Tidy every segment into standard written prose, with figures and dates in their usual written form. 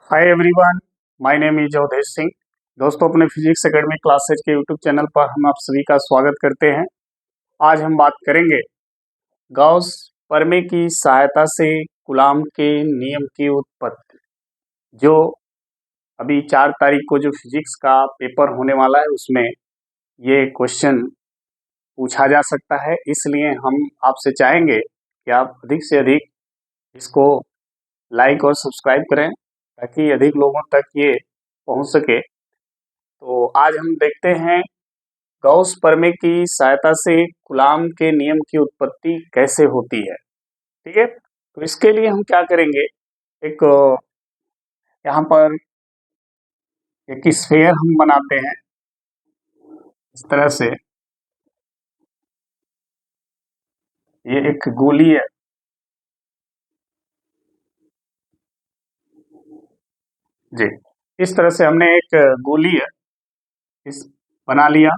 Hi everyone, my name is Awadhesh Singh. दोस्तों, अपने physics academy classes के यूट्यूब चैनल पर हम आप सभी का स्वागत करते हैं। आज हम बात करेंगे गॉस परमे की सहायता से कूलाम के नियम की उत्पत्ति। जो अभी 4 तारीख को जो फिजिक्स का पेपर होने वाला है उसमें ये क्वेश्चन पूछा जा सकता है, इसलिए हम आपसे चाहेंगे कि आप अधिक से अधिक इसको लाइक और सब्सक्राइब करें ताकि अधिक लोगों तक ये पहुंच सके। तो आज हम देखते हैं गॉस प्रमेय की सहायता से कूलाम के नियम की उत्पत्ति कैसे होती है। ठीक है, तो इसके लिए हम क्या करेंगे, एक यहाँ पर एक स्फीयर हम बनाते हैं इस तरह से। ये एक गोली है जी। इस तरह से हमने एक गोली है इस बना लिया।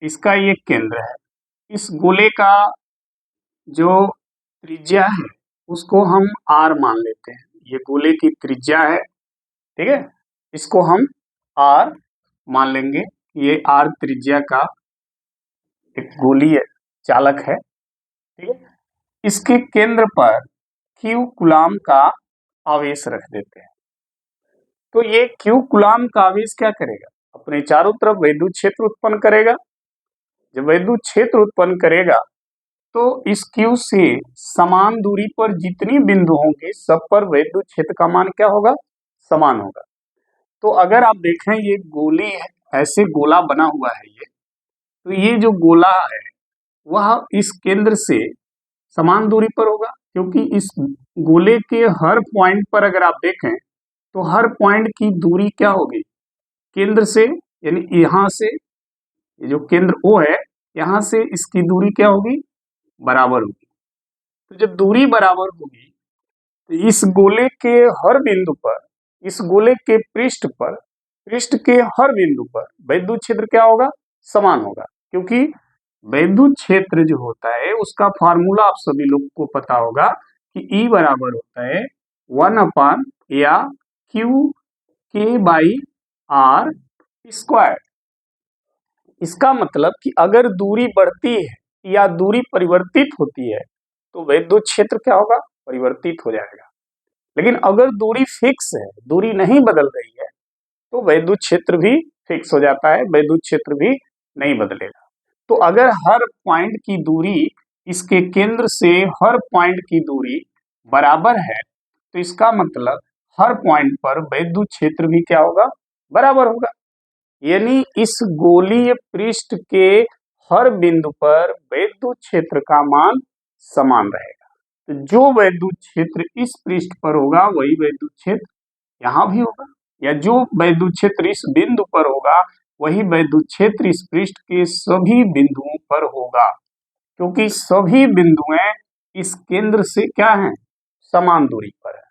इसका ये केंद्र है। इस गोले का जो त्रिज्या है उसको हम आर मान लेते हैं। ये गोले की त्रिज्या है, ठीक है। इसको हम आर मान लेंगे। ये आर त्रिज्या का एक गोलीय चालक है, ठीक है। इसके केंद्र पर क्यू कूलाम का आवेश रख देते हैं। तो ये क्यू कूलाम का आवेश क्या करेगा, अपने चारों तरफ वैद्युत क्षेत्र उत्पन्न करेगा। जब वैद्युत क्षेत्र उत्पन्न करेगा तो इस क्यू से समान दूरी पर जितनी बिंदु होंगे सब पर वैद्युत क्षेत्र का मान क्या होगा, समान होगा। तो अगर आप देखें ये गोली है, ऐसे गोला बना हुआ है ये, तो ये जो गोला है वह इस केंद्र से समान दूरी पर होगा, क्योंकि इस गोले के हर पॉइंट पर अगर आप देखें तो हर पॉइंट की दूरी क्या होगी, केंद्र से, यानी यहां से ये जो केंद्र O है यहां से इसकी दूरी क्या होगी, बराबर होगी। तो जब दूरी बराबर होगी तो इस गोले के हर बिंदु पर, इस गोले के पृष्ठ पर, पृष्ठ के हर बिंदु पर वैद्युत क्षेत्र क्या होगा, समान होगा। क्योंकि वैद्युत क्षेत्र जो होता है उसका फार्मूला आप सभी लोग को पता होगा कि E बराबर होता है 1 या क्यू के बाई आर स्क्वायर। इसका मतलब कि अगर दूरी बढ़ती है या दूरी परिवर्तित होती है तो वैद्युत क्षेत्र क्या होगा, परिवर्तित हो जाएगा। लेकिन अगर दूरी फिक्स है, दूरी नहीं बदल रही है, तो वैद्युत क्षेत्र भी फिक्स हो जाता है, वैद्युत क्षेत्र भी नहीं बदलेगा। तो अगर हर पॉइंट की दूरी, इसके केंद्र से हर पॉइंट की दूरी बराबर है तो इसका मतलब हर पॉइंट पर वैद्युत क्षेत्र भी क्या होगा, बराबर होगा। यानी इस गोलीय पृष्ठ के हर बिंदु पर वैद्युत क्षेत्र का मान समान रहेगा। तो जो वैद्युत क्षेत्र इस पृष्ठ पर होगा वही वैद्युत क्षेत्र यहाँ भी होगा, या जो वैद्युत क्षेत्र इस बिंदु पर होगा वही वैद्युत क्षेत्र इस पृष्ठ के सभी बिंदुओं पर होगा। क्योंकि सभी बिंदुएं इस केंद्र से क्या हैं, समान दूरी पर है,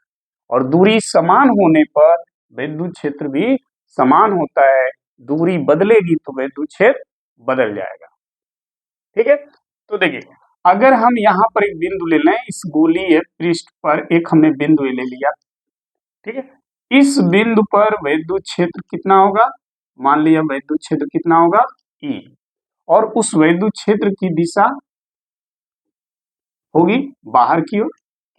और दूरी समान होने पर वैद्युत क्षेत्र भी समान होता है। दूरी बदलेगी तो वैद्युत क्षेत्र बदल जाएगा, ठीक है। तो देखिए, अगर हम यहाँ पर एक बिंदु ले लें, इस गोलीय पृष्ठ पर एक हमने बिंदु ले लिया, ठीक है। इस बिंदु पर वैद्युत क्षेत्र कितना होगा, मान लिया वैद्युत क्षेत्र कितना होगा, E, और उस वैद्युत क्षेत्र की दिशा होगी बाहर की ओर,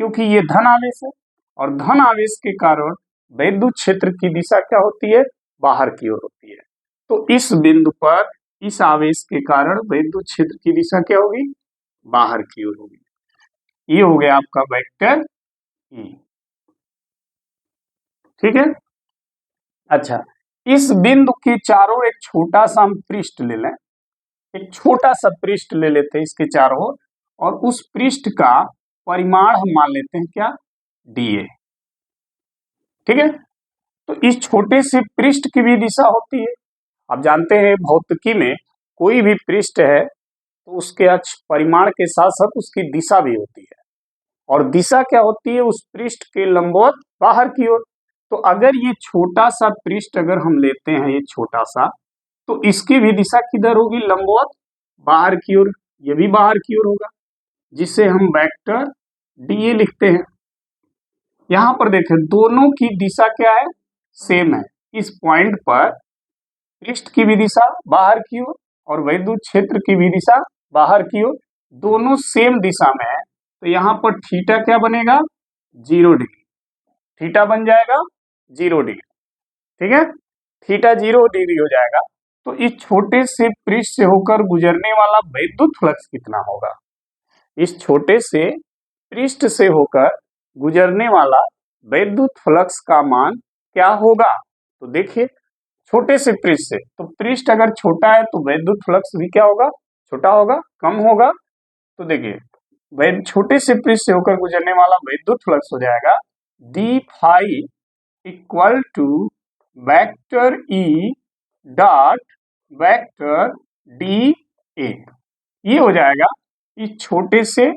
क्योंकि ये धन आवेश है, और धन आवेश के कारण वैद्युत क्षेत्र की दिशा क्या होती है, बाहर की ओर होती है। तो इस बिंदु पर इस आवेश के कारण वैद्युत क्षेत्र की दिशा क्या होगी, बाहर की ओर होगी। ये हो गया आपका वेक्टर E, ठीक है। अच्छा, इस बिंदु के चारों एक छोटा सा हम पृष्ठ ले लें, एक छोटा सा पृष्ठ ले लेते हैं इसके चारों ओर, और उस पृष्ठ का परिमाण हम मान लेते हैं क्या, dA, ठीक है। तो इस छोटे से पृष्ठ की भी दिशा होती है। आप जानते हैं भौतिकी में कोई भी पृष्ठ है तो उसके अक्ष परिमाण के साथ साथ उसकी दिशा भी होती है, और दिशा क्या होती है, उस पृष्ठ के लंबवत बाहर की ओर। तो अगर ये छोटा सा पृष्ठ अगर हम लेते हैं, ये छोटा सा, तो इसकी भी दिशा किधर होगी, लंबवत बाहर की ओर, ये भी बाहर की ओर होगा, जिसे हम वेक्टर dA लिखते हैं। यहां पर देखें दोनों की दिशा क्या है, सेम है। इस पॉइंट पर पृष्ठ की भी दिशा बाहर की ओर और वैद्युत क्षेत्र की भी दिशा बाहर की ओर, दोनों सेम दिशा में है, तो यहाँ पर थीटा क्या बनेगा, 0 डिग्री। थीटा बन जाएगा 0 डिग्री, ठीक है, थीटा 0 डिग्री हो जाएगा। तो इस छोटे से पृष्ठ से होकर गुजरने वाला वैद्युत फ्लक्स कितना होगा, इस छोटे से पृष्ठ से होकर गुजरने वाला वैद्युत फ्लक्स का मान क्या होगा। तो देखिए, छोटे से पृष्ठ से, तो पृष्ठ अगर छोटा है तो वैद्युत फ्लक्स भी क्या होगा, छोटा होगा, कम होगा। तो देखिए, छोटे से पृष्ठ से होकर गुजरने वाला वैद्युत फ्लक्स हो जाएगा D phi equal to vector E dot vector D A. ये हो जाएगा इस छोटे से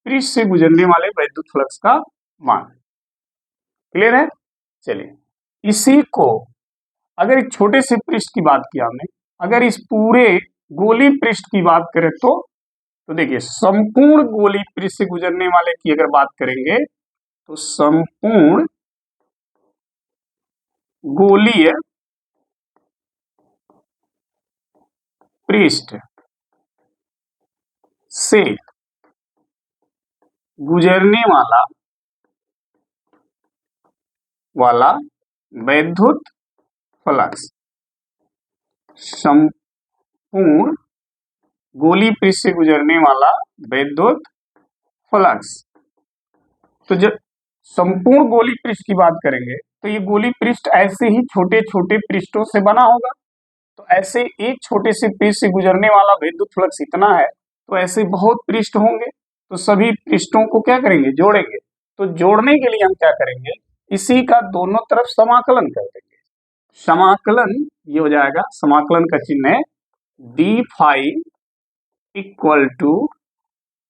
पृष्ठ से गुजरने वाले वैद्युत फ्लक्स का मान। क्लियर है। चलिए, इसी को अगर एक छोटे से पृष्ठ की बात की हमने, अगर इस पूरे गोली पृष्ठ की बात करें तो देखिए, संपूर्ण गोली पृष्ठ से गुजरने वाले की अगर बात करेंगे तो संपूर्ण गोलीय पृष्ठ से गुजरने वाला वैद्युत फ्लक्स, संपूर्ण गोली पृष्ठ से गुजरने वाला वैद्युत फ्लक्स। तो जब संपूर्ण गोली पृष्ठ की बात करेंगे तो ये गोली पृष्ठ ऐसे ही छोटे छोटे पृष्ठों से बना होगा। तो ऐसे एक छोटे से पृष्ठ से गुजरने वाला विद्युत फ्लक्स इतना है, तो ऐसे बहुत पृष्ठ होंगे, तो सभी पृष्ठों को क्या करेंगे, जोड़ेंगे। तो जोड़ने के लिए हम क्या करेंगे, इसी का दोनों तरफ समाकलन कर देंगे। समाकलन ये हो जाएगा, समाकलन का चिन्ह है D phi equal to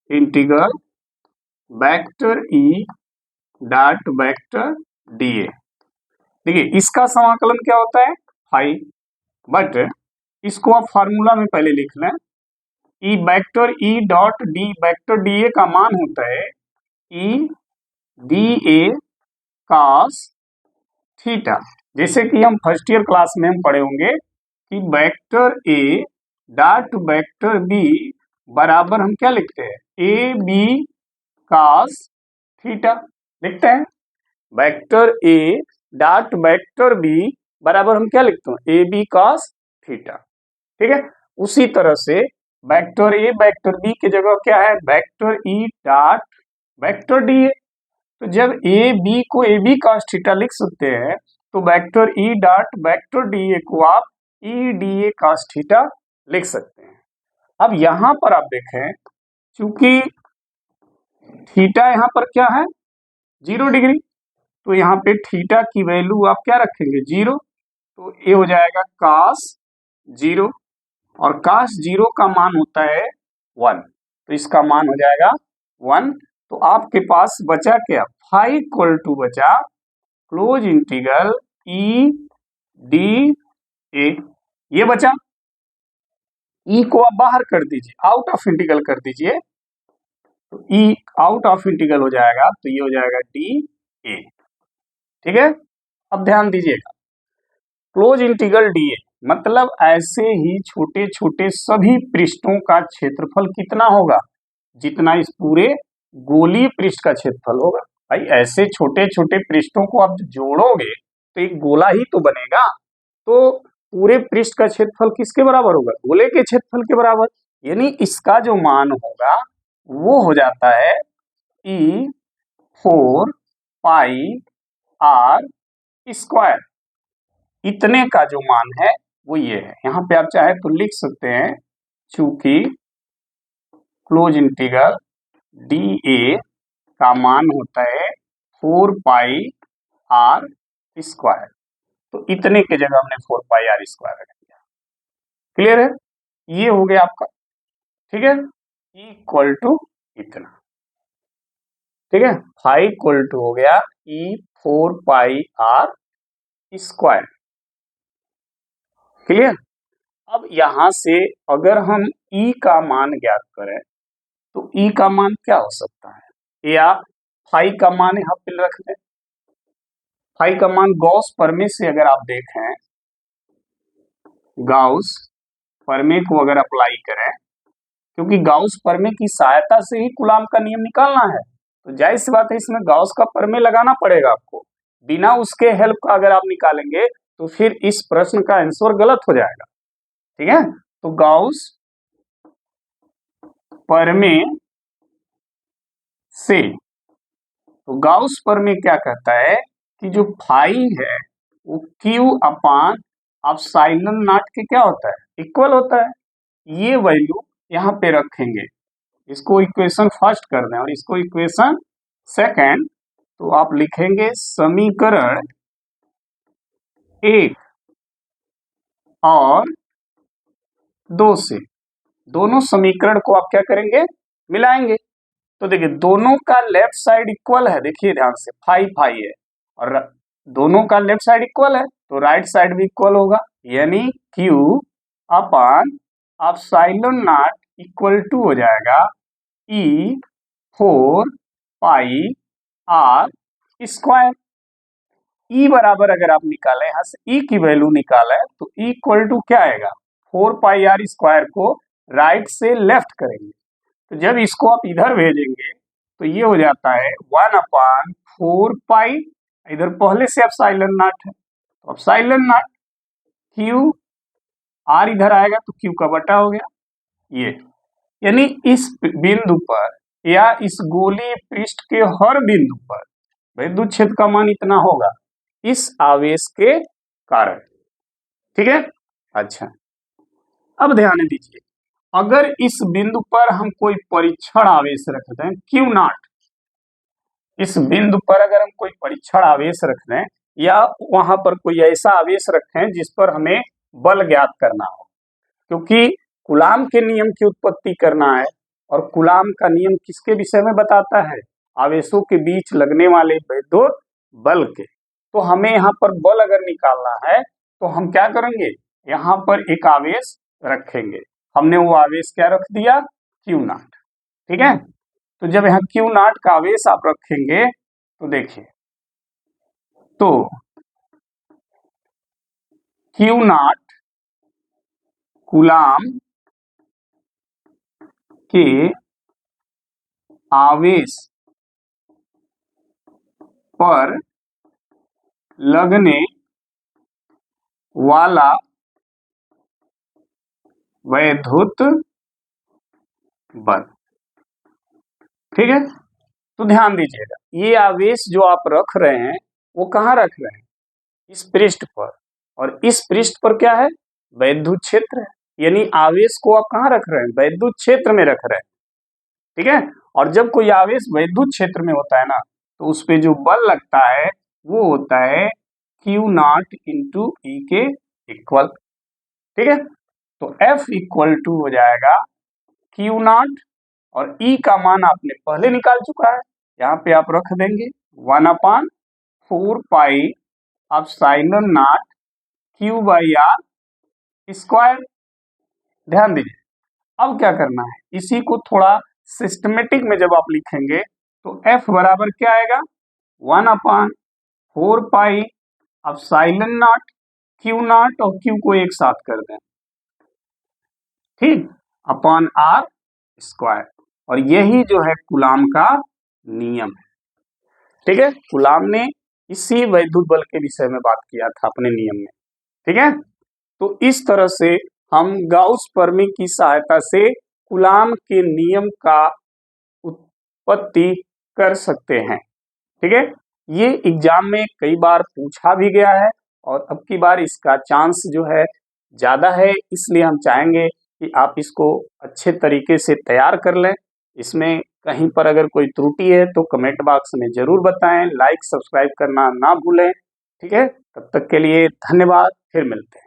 integral vector E dot vector D A. देखिए, इसका समाकलन क्या होता है, फाई, बट इसको आप फार्मूला में पहले लिख लें, E vector E dot D vector D ए का मान होता है E D A cos theta. जैसे कि हम फर्स्ट ईयर क्लास में हम पढ़े होंगे कि vector A dot vector B बराबर हम क्या लिखते हैं, ए बी कॉस थीटा लिखते हैं। Vector A dot vector B बराबर हम क्या लिखते हैं, ए बी कॉस थीटा, ठीक है। उसी तरह से वेक्टर ए वेक्टर बी की जगह क्या है, vector E dot vector D ए। तो जब ए बी को ए बी कॉस थीटा लिख सकते हैं, तो vector E dot vector D ए को आप E D A cos theta लिख सकते हैं। अब यहां पर आप देखें, चूंकि थीटा यहां पर क्या है, 0 डिग्री, तो यहाँ पे थीटा की वैल्यू आप क्या रखेंगे, 0। तो ये हो जाएगा cos 0, और cos 0 का मान होता है 1, तो इसका मान हो जाएगा 1। तो आपके पास बचा क्या, फाई इक्वल टू बचा close integral E D A, ये बचा। ई को आप बाहर कर दीजिए, आउट ऑफ इंटीग्रल कर दीजिए, तो ई आउट ऑफ इंटीग्रल हो जाएगा, तो ये हो जाएगा डी ए, ठीक है। अब ध्यान दीजिएगा, क्लोज इंटीग्रल डी ए मतलब ऐसे ही छोटे छोटे सभी पृष्ठों का क्षेत्रफल कितना होगा, जितना इस पूरे गोलीय पृष्ठ का क्षेत्रफल होगा। भाई, ऐसे छोटे छोटे पृष्ठों को आप जोड़ोगे तो एक गोला ही तो बनेगा। तो पूरे पृष्ठ का क्षेत्रफल किसके बराबर होगा, गोले के क्षेत्रफल के बराबर। यानी इसका जो मान होगा वो हो जाता है ई 4 पाई आर स्क्वायर। इतने का जो मान है वो ये है। यहाँ पे आप चाहे तो लिख सकते हैं, चूंकि क्लोज इंटीग्रल डी ए का मान होता है 4 पाई आर स्क्वायर, तो इतने के जगह हमने 4 पाई आर स्क्वायर रख दिया। क्लियर है, ये हो गया आपका, ठीक है, इक्वल टू इतना, ठीक है, फाई इक्वल टू हो गया ई 4 पाई आर स्क्वायर। क्लियर। अब यहां से अगर हम ई का मान ज्ञात करें तो ई का मान क्या हो सकता है, या फाई का मान यहां पे रख दें, फाई का मान गॉस परमे से अगर आप देखें, गाउस परमे को अगर अप्लाई करें, क्योंकि गाउस परमे की सहायता से ही कूलाम का नियम निकालना है, तो जाहिर सी बात है इसमें गाउस का परमे लगाना पड़ेगा आपको। बिना उसके हेल्प का अगर आप निकालेंगे तो फिर इस प्रश्न का आंसर गलत हो जाएगा। ठीक है, तो गाउस परमे से, तो गाउस परमे क्या कहता है कि जो फाई है वो क्यू अपान एप्सिलॉन नॉट के क्या होता है, इक्वल होता है। ये वैल्यू यहाँ पे रखेंगे, इसको इक्वेशन फर्स्ट कर दें और इसको इक्वेशन सेकंड, तो आप लिखेंगे समीकरण 1 और 2 से दोनों समीकरण को आप क्या करेंगे, मिलाएंगे। तो देखिए दोनों का लेफ्ट साइड इक्वल है, देखिए ध्यान से फाई फाई है और दोनों का लेफ्ट साइड इक्वल है तो राइट साइड भी इक्वल होगा, यानी Q upon epsilon not equal to हो जाएगा E4 पाई R स्क्वायर। E बराबर अगर आप निकालें, यहां से E की वैल्यू निकालें तो E इक्वल टू क्या आएगा, 4 पाई R स्क्वायर को राइट से लेफ्ट करेंगे, तो जब इसको आप इधर भेजेंगे तो ये हो जाता है 1 अपान 4 पाई, इधर पहले से एप्सिलॉन नॉट है तो एप्सिलॉन नॉट Q, R इधर आएगा तो Q का बटा हो गया ये, यानी इस बिंदु पर या इस गोलीय पृष्ठ के हर बिंदु पर विद्युत क्षेत्र का मान इतना होगा इस आवेश के कारण। ठीक है, अच्छा अब ध्यान दीजिए, अगर इस बिंदु पर हम कोई परीक्षण आवेश रख दें क्यू नॉट, इस बिंदु पर अगर हम कोई परीक्षण आवेश रख दें या वहां पर कोई ऐसा आवेश रखें जिस पर हमें बल ज्ञात करना हो, क्योंकि कूलाम के नियम की उत्पत्ति करना है और कूलाम का नियम किसके विषय में बताता है, आवेशों के बीच लगने वाले विद्युत बल के। तो हमें यहाँ पर बल अगर निकालना है तो हम क्या करेंगे, यहाँ पर एक आवेश रखेंगे, हमने वो आवेश क्या रख दिया, क्यू नॉट। ठीक है, तो जब यहाँ क्यू नॉट का आवेश आप रखेंगे तो देखिए, तो क्यू नॉट कूलाम के आवेश पर लगने वाला विद्युत बल। ठीक है, तो ध्यान दीजिएगा, ये आवेश जो आप रख रहे हैं वो कहाँ रख रहे हैं, इस पृष्ठ पर, और इस पृष्ठ पर क्या है, विद्युत क्षेत्र है, यानी आवेश को आप कहाँ रख रहे हैं, विद्युत क्षेत्र में रख रहे हैं। ठीक है, और जब कोई आवेश विद्युत क्षेत्र में होता है ना तो उस पे जो बल लगता है वो होता है क्यू नॉट इंटू ई के इक्वल। ठीक है, तो F इक्वल टू हो जाएगा क्यू नॉट और E का मान आपने पहले निकाल चुका है, यहाँ पे आप रख देंगे 1 अपान 4 pi epsilon not Q by R square. ध्यान दीजिए, अब क्या करना है, इसी को थोड़ा सिस्टमेटिक में जब आप लिखेंगे तो F बराबर क्या आएगा, 1 अपान 4 pi epsilon not Q not और Q को एक साथ कर दें, ठीक, अपॉन R स्क्वायर, और यही जो है कूलाम का नियम है। ठीक है, कूलाम ने इसी वैद्युत बल के विषय में बात किया था अपने नियम में। ठीक है, तो इस तरह से हम गाउस परमी की सहायता से कूलाम के नियम का उत्पत्ति कर सकते हैं। ठीक है, ये एग्जाम में कई बार पूछा भी गया है और अब की बार इसका चांस जो है ज्यादा है, इसलिए हम चाहेंगे कि आप इसको अच्छे तरीके से तैयार कर लें। इसमें कहीं पर अगर कोई त्रुटि है तो कमेंट बॉक्स में जरूर बताएं, लाइक सब्सक्राइब करना ना भूलें। ठीक है, तब तक के लिए धन्यवाद, फिर मिलते हैं।